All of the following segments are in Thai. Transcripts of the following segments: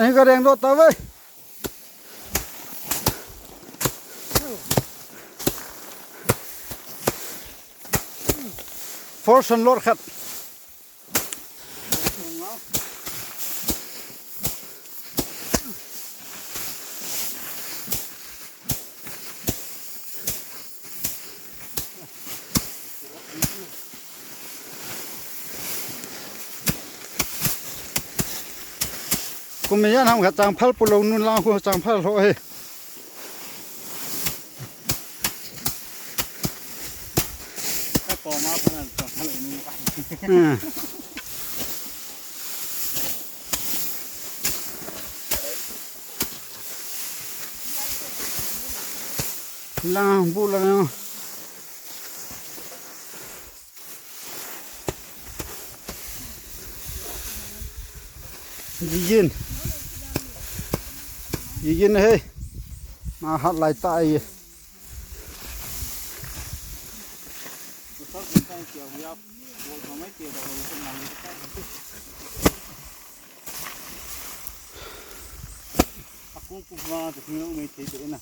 นี่ก็แรงรถตาเว้ยฟอร์ชันรถครับกูไม่ยันทำกับจังพัลปุโรนุนลากูจังพัลโอยถ้าต่อมาขนาดจังพัลนุนลาบุลายืนเฮ้ยมาหัดไหลตายกูมาจะทิ้งแล้วไม่ทิ้งเลยนะ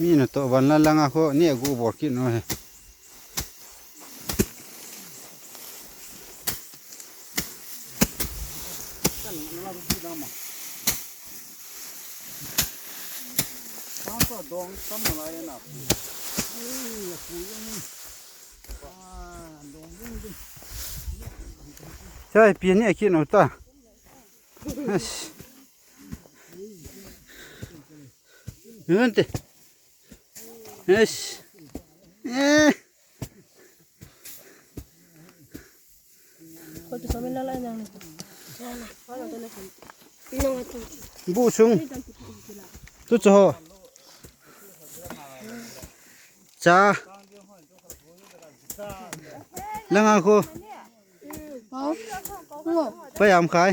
มีนะตัววันละลังอ่ะเขาเนี่ยกูบอกกินหน่อยใช่เปลี่ยนเนี่ยกินหน่อยตาเงินเตะเฮ้ยบูซุงตุ๊ดโหจ้าแล้วงาคูไปยามขาย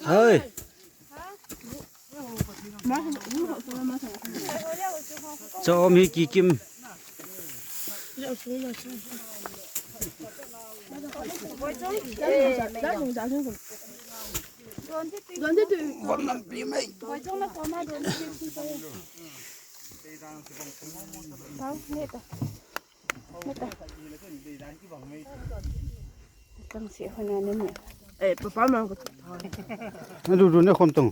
เฮ้ยจะมีกี่กิมวันนั้นปีใหม่ต้องเสียคนนั้นเนี่ยป้ามาก็มาดูเนี่ยคนตรง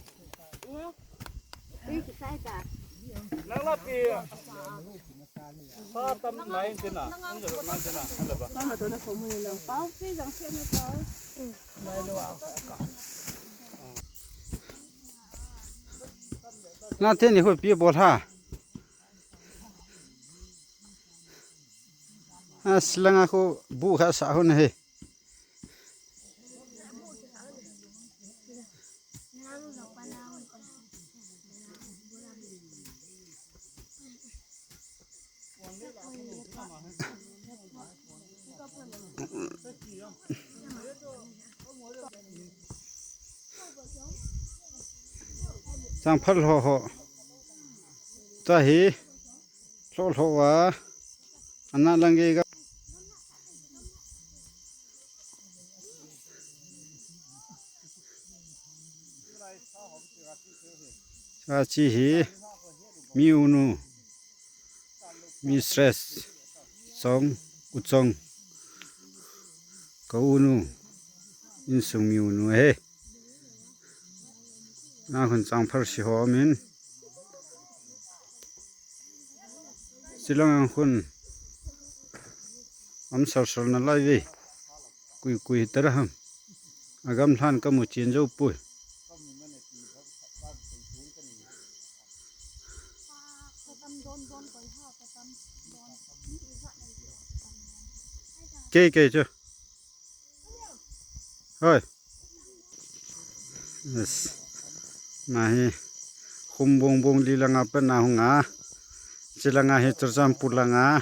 แล้วรอบปีถ้าทำไหนเจน่ะต้องจะทำเจน่ะอะไรบ้างป้ามาตัวนั้นผมมือเราป้าพี่จังเสียไม่ป้าไม่รู้น่าเท่นี่คนปีบท่าสลังaku buka sahun he sang phal ho ta hi lo wa anna lange ga chi hi mi unu mi stress song uchong ka unu in sung mi unu he na khun chang phar si ho min silang khun am sar sar na lai ve kui tarham agam than ka mu chin jo pui kê chưa thôi này khum bông bông đi lang apa na hunga chilanga he churjam pulanga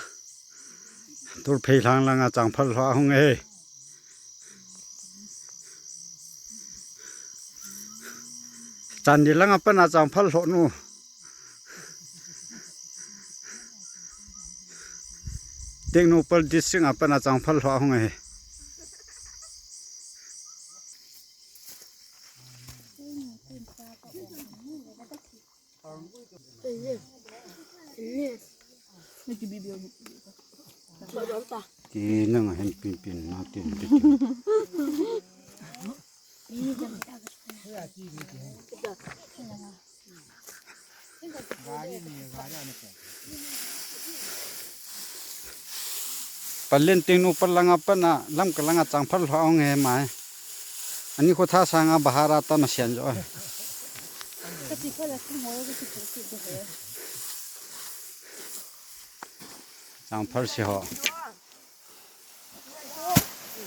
tur phei lang langa changphal hwa hunga he จันดีลังอัปปนาจังพัลโหนูเด็กนูเปิลดิสซิงอัปปนาจังพัลโหงไงกีนั่งเห็นปิ่นปิ่นน่าตื่นเต้นปัลเล่นติงนูปัลลังอัปปนาลำกลังจังพัลโหงไงไหมอันนี้คนท่าสางบาฮาราตามาเสียนจ้ะจังพัลเสียห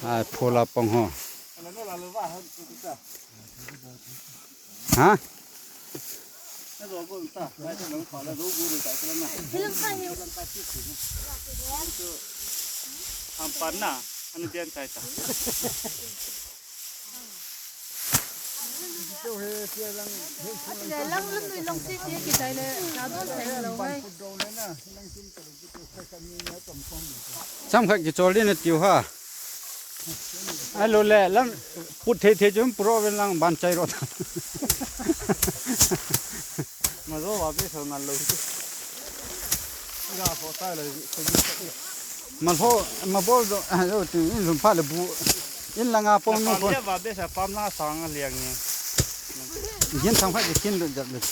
ไอ้พูลาปงหัวฮะทำปันน่ะอันนี้เดียนใจจ้ะจำขัดกิจวัตรนี่ติวฮะไอ้โลเล่แล้วพุทธเทจุมโปรเวลังบันใจรถมาดูว่าพี่เขางานเลยยาพอตายเลยมันพอมาบอกเราถึงอินสุภาพเลยบุอินลังอาปงนู่นคนเรียกว่าพี่จะปั๊มหน้าสังเลี้ยงเนี่ยยินทางพัดจะกินเลยจัดเลย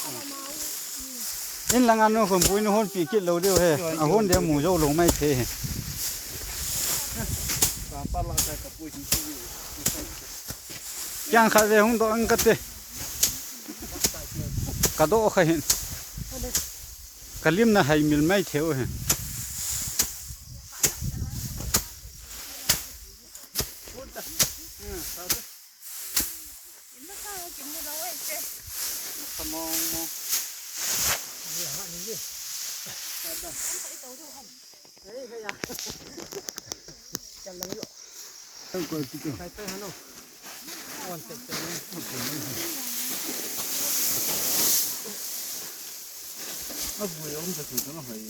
อินลังอานู่นคนปุ้ยนู่นปีกินเราเดียวเฮ้อาคนเดียวหมูโย่ลงไม่เทปั๊มหน้าใจกับปุ้ยจริงๆยังขาดเรื่องตัวอันกัดเตะกระโดดเขาเห็นกระลิมน่ะให้มิลไม่เที่ยวเห็นสมองต้องกดติดตัว啊，不要我们这手上还有。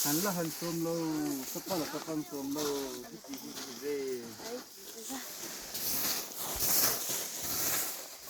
หันละหันสวมเราสักพักละสักพักสวมเราที่จีนเลย